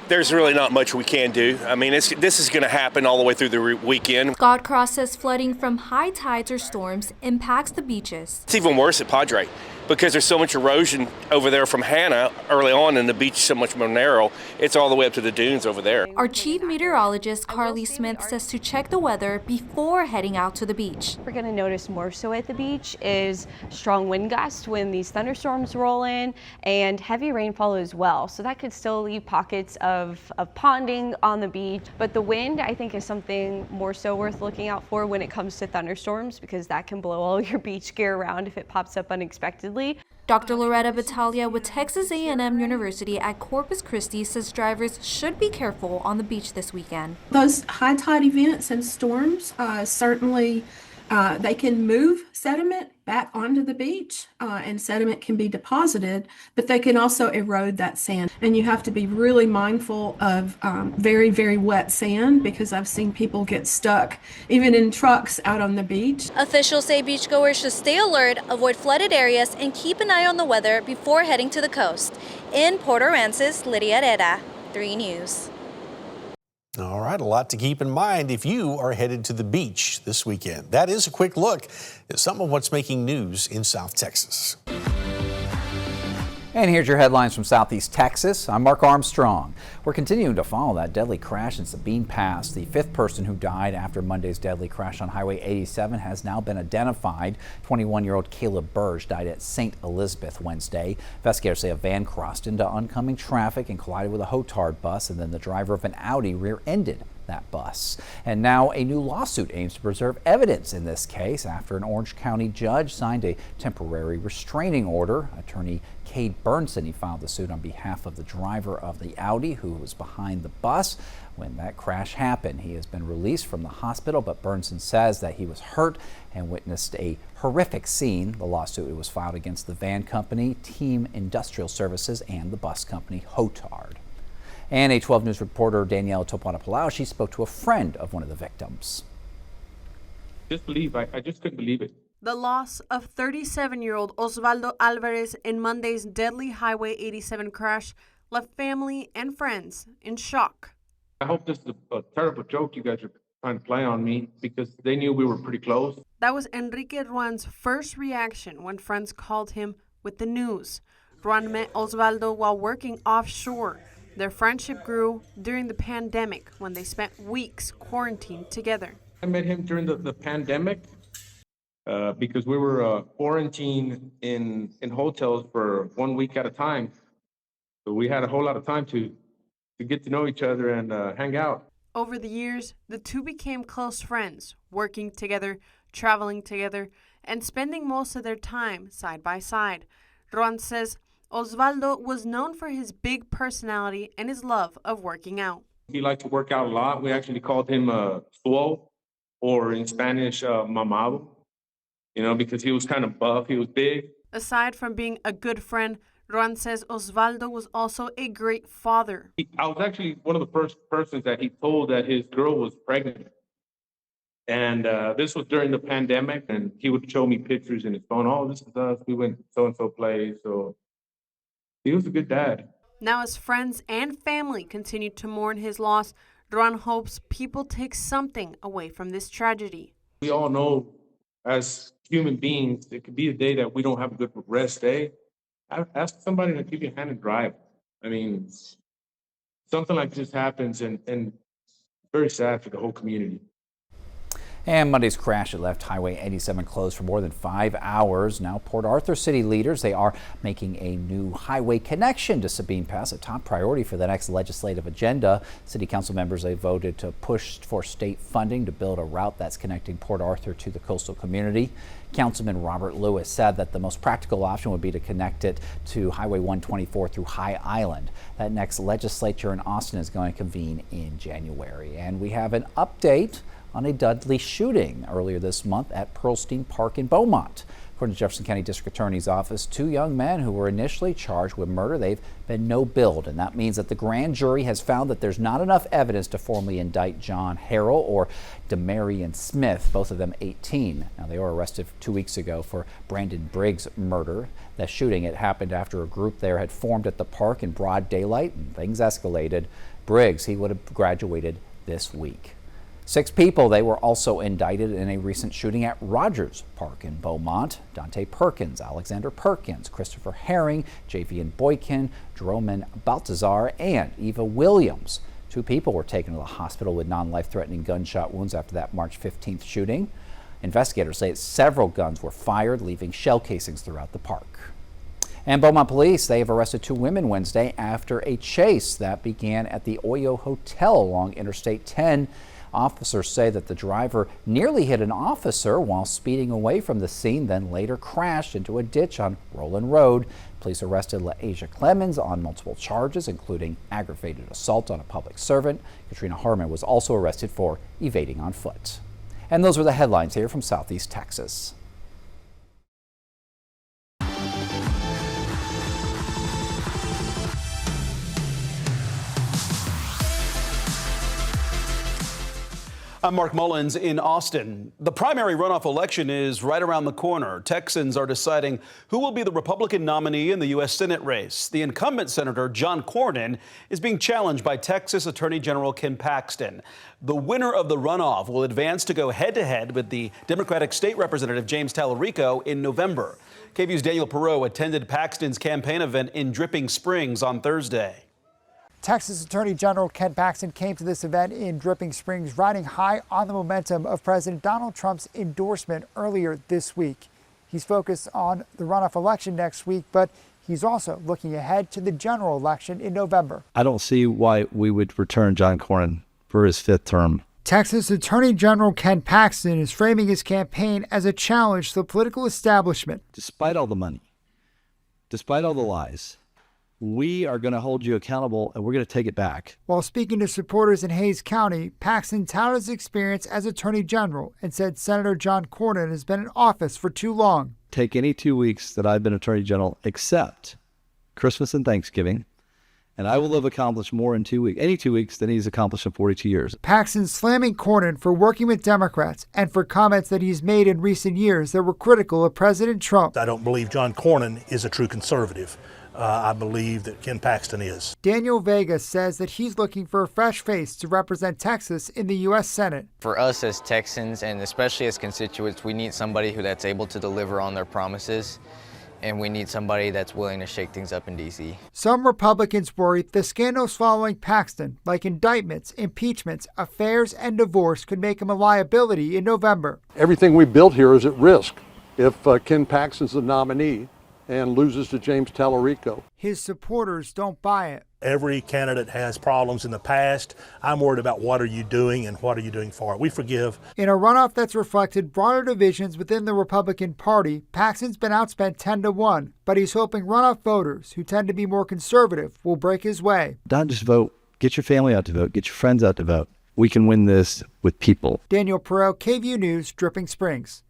There's really not much we can do. I mean, this is going to happen all the way through the weekend. Scott Cross says flooding from high tides or storms impacts the beaches. It's even worse at Padre. because there's so much erosion over there from Hannah early on, and the beach is so much more narrow. It's all the way up to the dunes over there. Our chief meteorologist, Carly Smith, says to check the weather before heading out to the beach. We're going to notice more so at the beach is strong wind gusts when these thunderstorms roll in, and heavy rainfall as well. So that could still leave pockets of ponding on the beach. But the wind, I think, is something more so worth looking out for when it comes to thunderstorms, because that can blow all your beach gear around if it pops up unexpectedly. Dr. Loretta Battaglia with Texas A&M University at Corpus Christi says drivers should be careful on the beach this weekend. Those high tide events and storms certainly they can move sediment back onto the beach and sediment can be deposited, but they can also erode that sand. And you have to be really mindful of very, very wet sand, because I've seen people get stuck even in trucks out on the beach. Officials say beachgoers should stay alert, avoid flooded areas, and keep an eye on the weather before heading to the coast. In Port Aransas, Lydia Herrera, 3 News. All right, a lot to keep in mind if you are headed to the beach this weekend. That is a quick look at some of what's making news in South Texas. And here's your headlines from Southeast Texas. I'm Mark Armstrong. We're continuing to follow that deadly crash in Sabine Pass. The 5th person who died after Monday's deadly crash on Highway 87 has now been identified. 21-year-old Caleb Burge died at St. Elizabeth Wednesday. Investigators say a van crossed into oncoming traffic and collided with a Hotard bus, and then the driver of an Audi rear-ended that bus. And now a new lawsuit aims to preserve evidence in this case after an Orange County judge signed a temporary restraining order. Attorney Cade Burnson filed the suit on behalf of the driver of the Audi who was behind the bus when that crash happened. He has been released from the hospital, but Burnson says that he was hurt and witnessed a horrific scene. The lawsuit was filed against the van company, Team Industrial Services, and the bus company, Hotard. And a 12 News reporter, Danielle Topana-Palau, she spoke to a friend of one of the victims. I just couldn't believe it. The loss of 37-year-old Osvaldo Alvarez in Monday's deadly Highway 87 crash left family and friends in shock. I hope this is a terrible joke you guys are trying to play on me, because they knew we were pretty close. That was Enrique Ruan's first reaction when friends called him with the news. Ruan met Osvaldo while working offshore. Their friendship grew during the pandemic when they spent weeks quarantined together. I met him during the pandemic because we were quarantined in hotels for 1 week at a time. So we had a whole lot of time to get to know each other and hang out. Over the years, the two became close friends, working together, traveling together, and spending most of their time side by side. Ruan says Osvaldo was known for his big personality and his love of working out. He liked to work out a lot. We actually called him Suo, or in Spanish, Mamado, because he was kind of buff, he was big. Aside from being a good friend, Ruan says Osvaldo was also a great father. I was actually one of the first persons that he told that his girl was pregnant. And this was during the pandemic, and he would show me pictures in his phone. Oh, this is us. We went so-and-so place. So he was a good dad. Now, as friends and family continue to mourn his loss, Ruan hopes people take something away from this tragedy. We all know, as human beings, it could be a day that we don't have a good rest day. Ask somebody to give you a hand and drive. I mean, something like this happens, and very sad for the whole community. And Monday's crash, it left Highway 87 closed for more than 5 hours. Now, Port Arthur city leaders, they are making a new highway connection to Sabine Pass a top priority for the next legislative agenda. City council members, they voted to push for state funding to build a route that's connecting Port Arthur to the coastal community. Councilman Robert Lewis said that the most practical option would be to connect it to Highway 124 through High Island. That next legislature in Austin is going to convene in January. And we have an update on a deadly shooting earlier this month at Pearlstein Park in Beaumont. According to Jefferson County District Attorney's Office, 2 young men who were initially charged with murder, they've been no-billed, and that means that the grand jury has found that there's not enough evidence to formally indict John Harrell or Demarion Smith, both of them 18. Now, they were arrested 2 weeks ago for Brandon Briggs' murder. The shooting, it happened after a group there had formed at the park in broad daylight, and things escalated. Briggs, he would have graduated this week. 6 people, they were also indicted in a recent shooting at Rogers Park in Beaumont. Dante Perkins, Alexander Perkins, Christopher Herring, Javian Boykin, Jerome Baltazar, and Eva Williams. 2 people were taken to the hospital with non-life-threatening gunshot wounds after that March 15th shooting. Investigators say several guns were fired, leaving shell casings throughout the park. And Beaumont police, they have arrested 2 women Wednesday after a chase that began at the Oyo Hotel along Interstate 10. Officers say that the driver nearly hit an officer while speeding away from the scene, then later crashed into a ditch on Roland Road. Police arrested LaAsia Clemens on multiple charges, including aggravated assault on a public servant. Katrina Harmon was also arrested for evading on foot. And those were the headlines here from Southeast Texas. I'm Mark Mullins in Austin. The primary runoff election is right around the corner. Texans are deciding who will be the Republican nominee in the U.S. Senate race. The incumbent Senator John Cornyn is being challenged by Texas Attorney General Ken Paxton. The winner of the runoff will advance to go head-to-head with the Democratic State Representative James Tallarico in November. KVU's Daniel Perot attended Paxton's campaign event in Dripping Springs on Thursday. Texas Attorney General Ken Paxton came to this event in Dripping Springs riding high on the momentum of President Donald Trump's endorsement earlier this week. He's focused on the runoff election next week, but he's also looking ahead to the general election in November. I don't see why we would return John Cornyn for his 5th term. Texas Attorney General Ken Paxton is framing his campaign as a challenge to the political establishment. Despite all the money, despite all the lies, we are going to hold you accountable and we're going to take it back. While speaking to supporters in Hays County, Paxton touted his experience as Attorney General and said Senator John Cornyn has been in office for too long. Take any 2 weeks that I've been Attorney General except Christmas and Thanksgiving, and I will have accomplished more in 2 weeks, any 2 weeks, than he's accomplished in 42 years. Paxton slamming Cornyn for working with Democrats and for comments that he's made in recent years that were critical of President Trump. I don't believe John Cornyn is a true conservative. I believe that Ken Paxton is. Daniel Vega says that he's looking for a fresh face to represent Texas in the U.S. Senate. For us as Texans, and especially as constituents, we need somebody that's able to deliver on their promises, and we need somebody that's willing to shake things up in D.C. Some Republicans worry the scandals following Paxton, like indictments, impeachments, affairs, and divorce, could make him a liability in November. Everything we built here is at risk if Ken Paxton's the nominee and loses to James Tallarico. His supporters don't buy it. Every candidate has problems in the past. I'm worried about what are you doing and what are you doing for it. We forgive. In a runoff that's reflected broader divisions within the Republican Party, Paxton's been outspent 10-1, but he's hoping runoff voters, who tend to be more conservative, will break his way. Don't just vote. Get your family out to vote. Get your friends out to vote. We can win this with people. Daniel Perot, KVU News, Dripping Springs.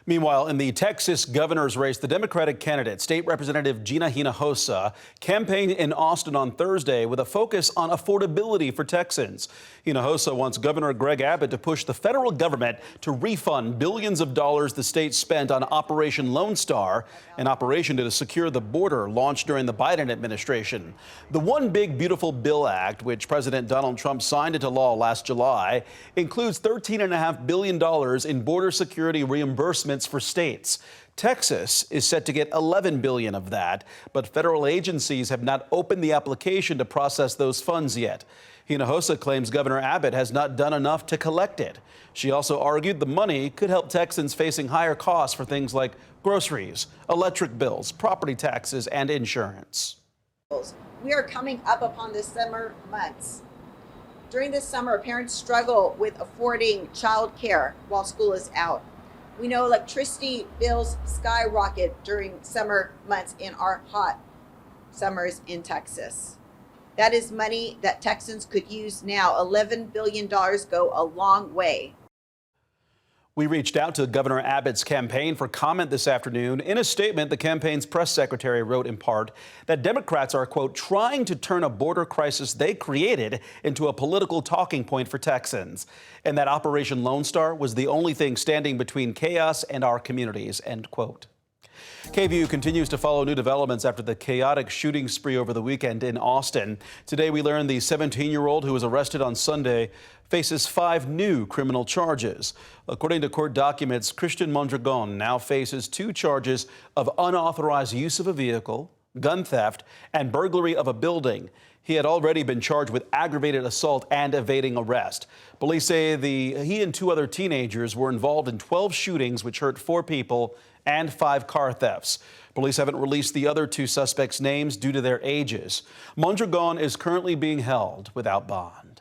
Meanwhile, in the Texas governor's race, the Democratic candidate, State Representative Gina Hinojosa, campaigned in Austin on Thursday with a focus on affordability for Texans. Hinojosa wants Governor Greg Abbott to push the federal government to refund billions of dollars the state spent on Operation Lone Star, an operation to secure the border launched during the Biden administration. The One Big Beautiful Bill Act, which President Donald Trump signed into law last July, includes $13.5 billion in border security reimbursements for states. Texas is set to get $11 billion of that, but federal agencies have not opened the application to process those funds yet. Hinojosa claims Governor Abbott has not done enough to collect it. She also argued the money could help Texans facing higher costs for things like groceries, electric bills, property taxes, and insurance. We are coming up upon the summer months. During this summer, parents struggle with affording child care while school is out. We know electricity bills skyrocket during summer months in our hot summers in Texas. That is money that Texans could use now. $11 billion go a long way. We reached out to Governor Abbott's campaign for comment this afternoon. In a statement, the campaign's press secretary wrote in part that Democrats are, quote, trying to turn a border crisis they created into a political talking point for Texans, and that Operation Lone Star was the only thing standing between chaos and our communities, end quote. KVU continues to follow new developments after the chaotic shooting spree over the weekend in Austin. Today we learned the 17-year-old who was arrested on Sunday faces 5 new criminal charges. According to court documents, Christian Mondragon now faces 2 charges of unauthorized use of a vehicle, gun theft, and burglary of a building. He had already been charged with aggravated assault and evading arrest. Police say he and 2 other teenagers were involved in 12 shootings which hurt 4 people and 5 car thefts. Police haven't released the other 2 suspects' names due to their ages. Mondragon is currently being held without bond.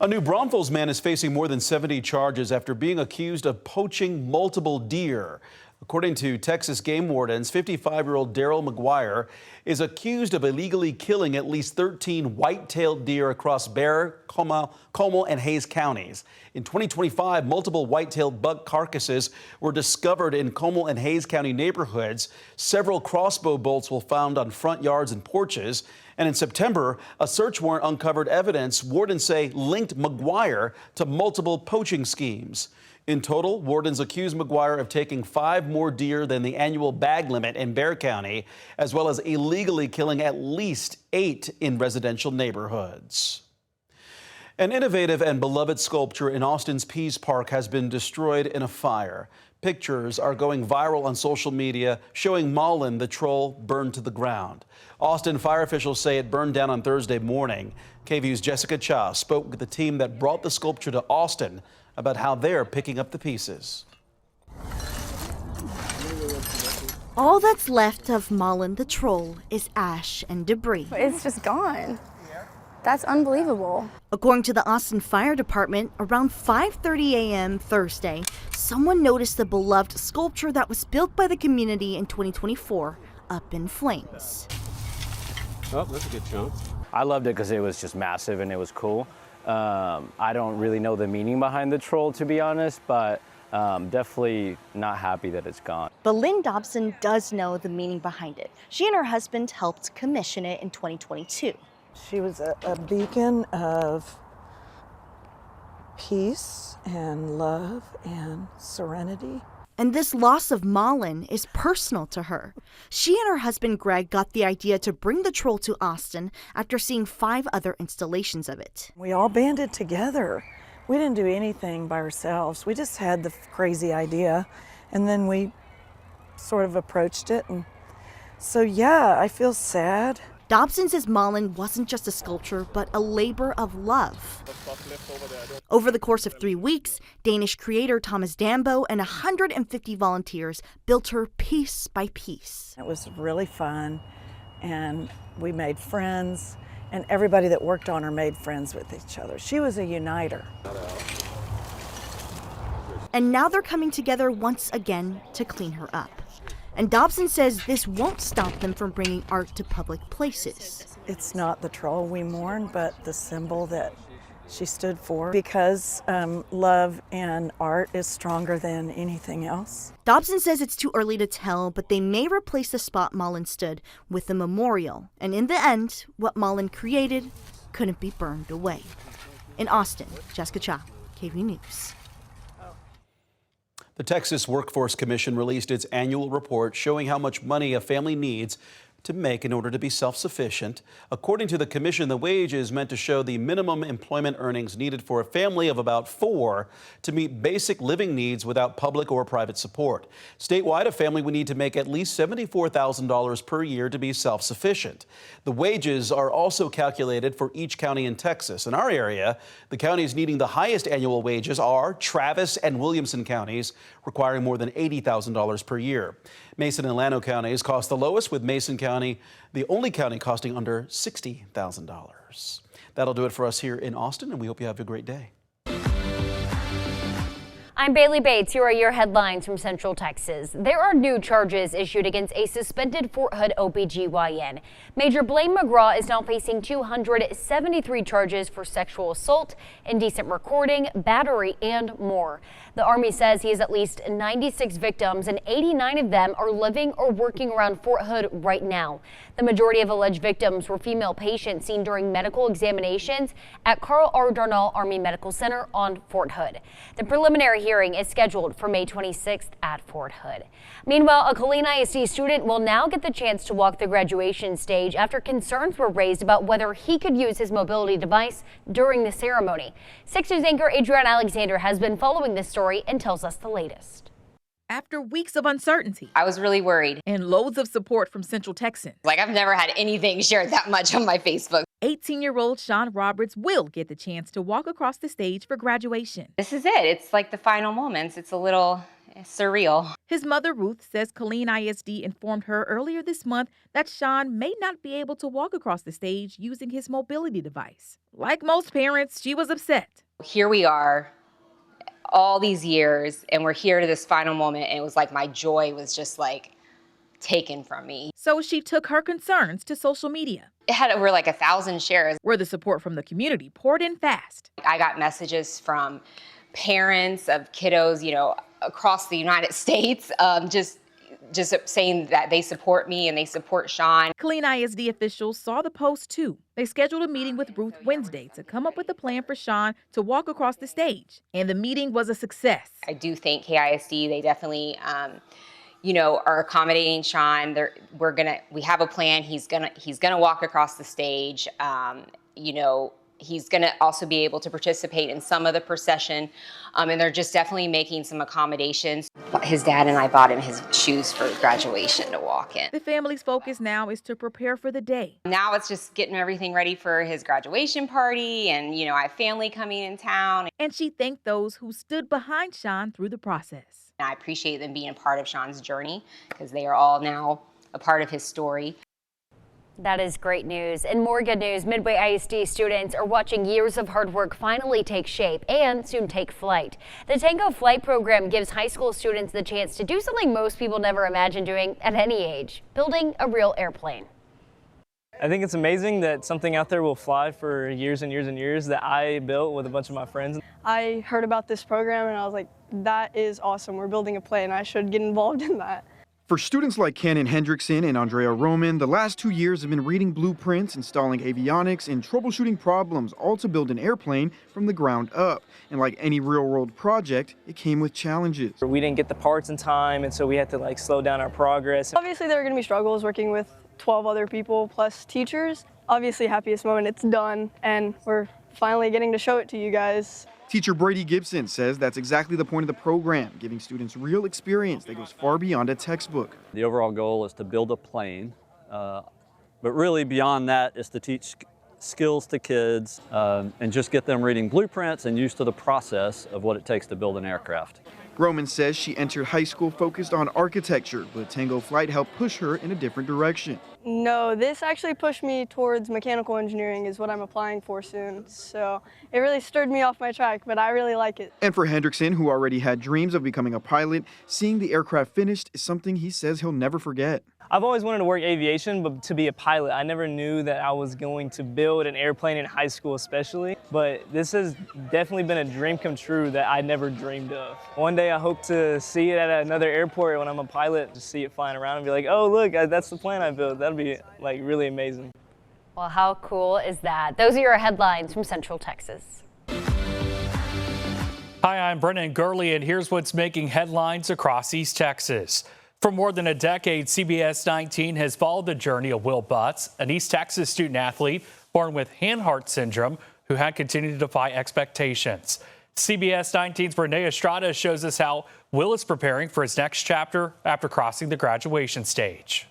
A New Braunfels man is facing more than 70 charges after being accused of poaching multiple deer. According to Texas game wardens, 55-year-old Daryl McGuire is accused of illegally killing at least 13 white-tailed deer across Bexar, Comal, and Hayes counties. In 2025, multiple white-tailed buck carcasses were discovered in Comal and Hayes County neighborhoods. Several crossbow bolts were found on front yards and porches. And in September, a search warrant uncovered evidence wardens say linked McGuire to multiple poaching schemes. In total, wardens accuse McGuire of taking 5 more deer than the annual bag limit in Bexar County, as well as illegally killing at least 8 in residential neighborhoods. An innovative and beloved sculpture in Austin's Pease Park has been destroyed in a fire. Pictures are going viral on social media showing Mullen the troll burned to the ground. Austin fire officials say it burned down on Thursday morning. KVU's Jessica Cha spoke with the team that brought the sculpture to Austin about how they're picking up the pieces. All that's left of Mullen the troll is ash and debris. It's just gone. That's unbelievable. According to the Austin Fire Department, around 5:30 a.m. Thursday, someone noticed the beloved sculpture that was built by the community in 2024 up in flames. Oh, that's a good chunk. I loved it because it was just massive and it was cool. I don't really know the meaning behind the troll, to be honest, but definitely not happy that it's gone. But Lynn Dobson does know the meaning behind it. She and her husband helped commission it in 2022. She was a beacon of peace and love and serenity. And this loss of Mullen is personal to her. She and her husband Greg got the idea to bring the troll to Austin after seeing 5 other installations of it. We all banded together. We didn't do anything by ourselves. We just had the crazy idea, and then we sort of approached it. And so, yeah, I feel sad. Dobson says Mullen wasn't just a sculpture, but a labor of love. Over the course of 3 weeks, Danish creator Thomas Dambo and 150 volunteers built her piece by piece. It was really fun, and we made friends, and everybody that worked on her made friends with each other. She was a uniter. And now they're coming together once again to clean her up. And Dobson says this won't stop them from bringing art to public places. It's not the troll we mourn, but the symbol that she stood for, because love and art is stronger than anything else. Dobson says it's too early to tell, but they may replace the spot Mullen stood with a memorial. And in the end, what Mullen created couldn't be burned away. In Austin, Jessica Cha, KVU News. The Texas Workforce Commission released its annual report showing how much money a family needs to make in order to be self-sufficient. According to the commission, the wage is meant to show the minimum employment earnings needed for a family of about 4 to meet basic living needs without public or private support. Statewide, a family would need to make at least $74,000 per year to be self-sufficient. The wages are also calculated for each county in Texas. In our area, the counties needing the highest annual wages are Travis and Williamson counties, requiring more than $80,000 per year. Mason and Llano counties cost the lowest, with Mason County the only county costing under $60,000. That'll do it for us here in Austin, and we hope you have a great day. I'm Bailey Bates. Here are your headlines from Central Texas. There are new charges issued against a suspended Fort Hood OBGYN. Major Blaine McGraw is now facing 273 charges for sexual assault, indecent recording, battery, and more. The Army says he has at least 96 victims, and 89 of them are living or working around Fort Hood right now. The majority of alleged victims were female patients seen during medical examinations at Carl R. Darnall Army Medical Center on Fort Hood. The preliminary hearing hearing is scheduled for May 26th at Fort Hood. Meanwhile, a Killeen ISD student will now get the chance to walk the graduation stage after concerns were raised about whether he could use his mobility device during the ceremony. 6 News anchor Adrienne Alexander has been following this story and tells us the latest. After weeks of uncertainty, I was really worried. And loads of support from Central Texans. Like, I've never had anything shared that much on my Facebook. 18-year-old Sean Roberts will get the chance to walk across the stage for graduation. This is it. It's like the final moments. It's a little surreal. His mother, Ruth, says Killeen ISD informed her earlier this month that Sean may not be able to walk across the stage using his mobility device. Like most parents, she was upset. Here we are, all these years, and we're here to this final moment, and it was like my joy was just like taken from me. So she took her concerns to social media. It had over like 1,000 shares. Where the support from the community poured in fast. I got messages from parents of kiddos, across the United States, just saying that they support me and they support Sean. Killeen ISD officials saw the post too. They scheduled a meeting with Ruth Wednesday to come up with a plan for Sean to walk across the stage. And the meeting was a success. I do think KISD, they definitely, are accommodating Sean. We have a plan. He's gonna walk across the stage. He's going to also be able to participate in some of the procession, and they're just definitely making some accommodations. His dad and I bought him his shoes for graduation to walk in. The family's focus now is to prepare for the day. Now it's just getting everything ready for his graduation party, and I have family coming in town. And she thanked those who stood behind Sean through the process. I appreciate them being a part of Sean's journey because they are all now a part of his story. That is great news. And more good news, Midway ISD students are watching years of hard work finally take shape and soon take flight. The Tango Flight program gives high school students the chance to do something most people never imagined doing at any age, building a real airplane. I think it's amazing that something out there will fly for years and years and years that I built with a bunch of my friends. I heard about this program and I was like, that is awesome. We're building a plane. I should get involved in that. For students like Cannon Hendrickson and Andrea Roman, the last 2 years have been reading blueprints, installing avionics, and troubleshooting problems, all to build an airplane from the ground up. And like any real-world project, it came with challenges. We didn't get the parts in time, and so we had to slow down our progress. Obviously, there are going to be struggles working with 12 other people plus teachers. Obviously, happiest moment, it's done, and we're finally getting to show it to you guys. Teacher Brady Gibson says that's exactly the point of the program, giving students real experience that goes far beyond a textbook. The overall goal is to build a plane, but really beyond that is to teach skills to kids and just get them reading blueprints and used to the process of what it takes to build an aircraft. Roman says she entered high school focused on architecture, but Tango Flight helped push her in a different direction. No, this actually pushed me towards mechanical engineering is what I'm applying for soon. So it really stirred me off my track, but I really like it. And for Hendrickson, who already had dreams of becoming a pilot, seeing the aircraft finished is something he says he'll never forget. I've always wanted to work aviation, but to be a pilot, I never knew that I was going to build an airplane in high school especially. But this has definitely been a dream come true that I never dreamed of. One day I hope to see it at another airport when I'm a pilot, to see it flying around and be like, oh look, that's the plane I built. That'd be really amazing. Well, how cool is that? Those are your headlines from Central Texas. Hi, I'm Brennan Gurley, and here's what's making headlines across East Texas. For more than a decade, CBS 19 has followed the journey of Will Butts, an East Texas student athlete born with Hanhart syndrome who had continued to defy expectations. CBS 19's Renee Estrada shows us how Will is preparing for his next chapter after crossing the graduation stage.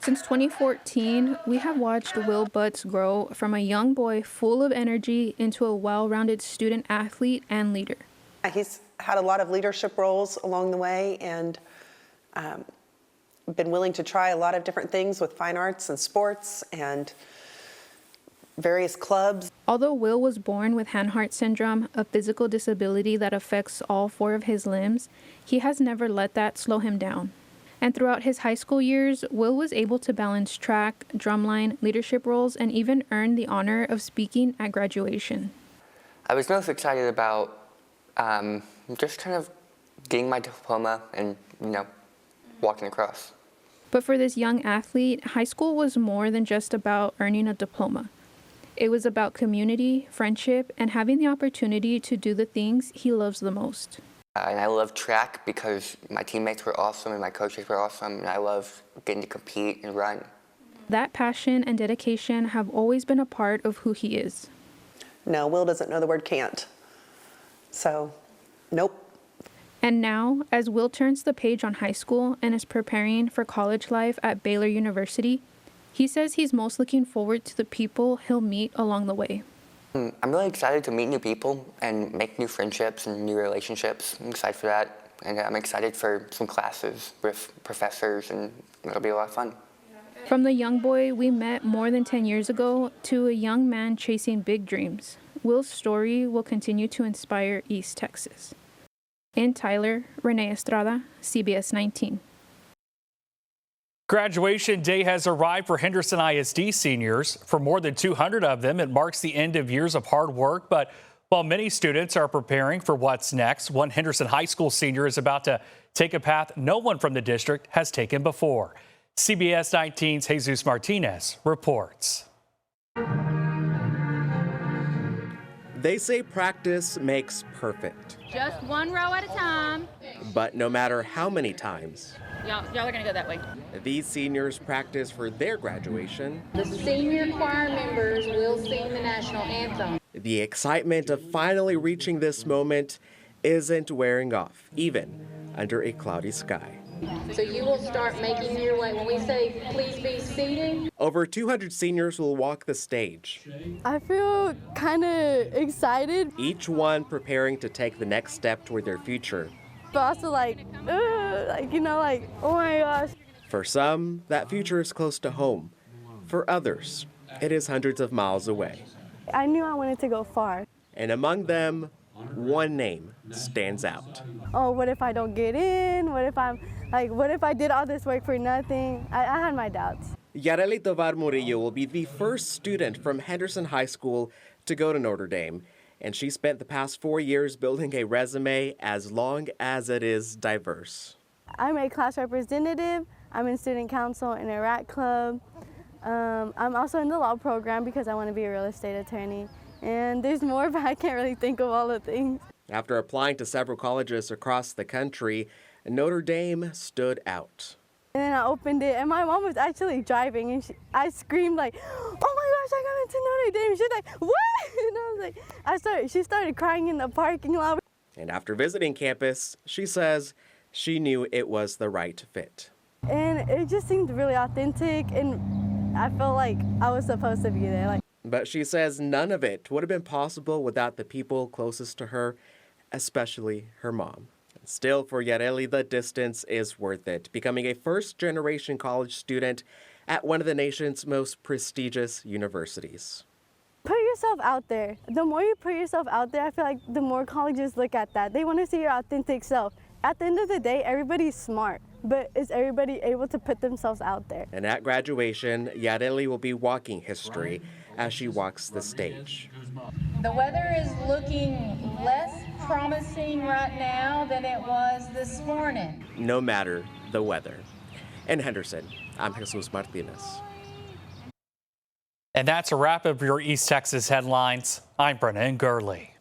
Since 2014, we have watched Will Butts grow from a young boy full of energy into a well-rounded student athlete and leader. He's had a lot of leadership roles along the way and been willing to try a lot of different things with fine arts and sports and various clubs. Although Will was born with Hanhart syndrome, a physical disability that affects all 4 of his limbs, he has never let that slow him down. And throughout his high school years, Will was able to balance track, drumline, leadership roles, and even earn the honor of speaking at graduation. I was most excited about just kind of getting my diploma and, walking across. But for this young athlete, high school was more than just about earning a diploma. It was about community, friendship, and having the opportunity to do the things he loves the most. And I love track because my teammates were awesome and my coaches were awesome, and I love getting to compete and run. That passion and dedication have always been a part of who he is. No, Will doesn't know the word can't. So, nope. And now, as Will turns the page on high school and is preparing for college life at Baylor University, he says he's most looking forward to the people he'll meet along the way. I'm really excited to meet new people and make new friendships and new relationships. I'm excited for that. And I'm excited for some classes with professors, and it'll be a lot of fun. From the young boy we met more than 10 years ago to a young man chasing big dreams, Will's story will continue to inspire East Texas. In Tyler, Renee Estrada, CBS 19. Graduation day has arrived for Henderson ISD seniors. For more than 200 of them, it marks the end of years of hard work. But while many students are preparing for what's next, one Henderson High School senior is about to take a path no one from the district has taken before. CBS 19's Jesus Martinez reports. They say practice makes perfect. Just one row at a time. But no matter how many times, Y'all are gonna go that way. these seniors practice for their graduation. The senior choir members will sing the national anthem. The excitement of finally reaching this moment isn't wearing off, even under a cloudy sky. So you will start making your way. When we say please be seated. Over 200 seniors will walk the stage, I feel kind of excited, each one preparing to take the next step toward their future. but also like, oh my gosh. For some, that future is close to home. For others, it is hundreds of miles away. I knew I wanted to go far. And among them, one name stands out. Oh, what if I don't get in? What if I did all this work for nothing? I had my doubts. Yareli Tovar Murillo will be the first student from Henderson High School to go to Notre Dame, and she spent the past 4 years building a resume as long as it is diverse. I'm a class representative. I'm in student council in a rat club. I'm also in the law program because I want to be a real estate attorney. And there's more, but I can't really think of all the things. After applying to several colleges across the country, Notre Dame stood out. And then I opened it, and my mom was actually driving, and I screamed like, "Oh my gosh, I got into Notre Dame!" She's like, "What?" And I was like, she started crying in the parking lot. And after visiting campus, she says she knew it was the right fit. And it just seemed really authentic, and I felt like I was supposed to be there. But she says none of it would have been possible without the people closest to her, especially her mom. Still, for Yareli, the distance is worth it, becoming a first-generation college student at one of the nation's most prestigious universities. Put yourself out there. The more you put yourself out there, I feel like the more colleges look at that. They want to see your authentic self. At the end of the day, everybody's smart, but is everybody able to put themselves out there? And at graduation, Yareli will be walking history as she walks the stage. The weather is looking less promising right now than it was this morning. No matter the weather. In Henderson, I'm Jesus Martinez. And that's a wrap of your East Texas headlines. I'm Brennan Gurley.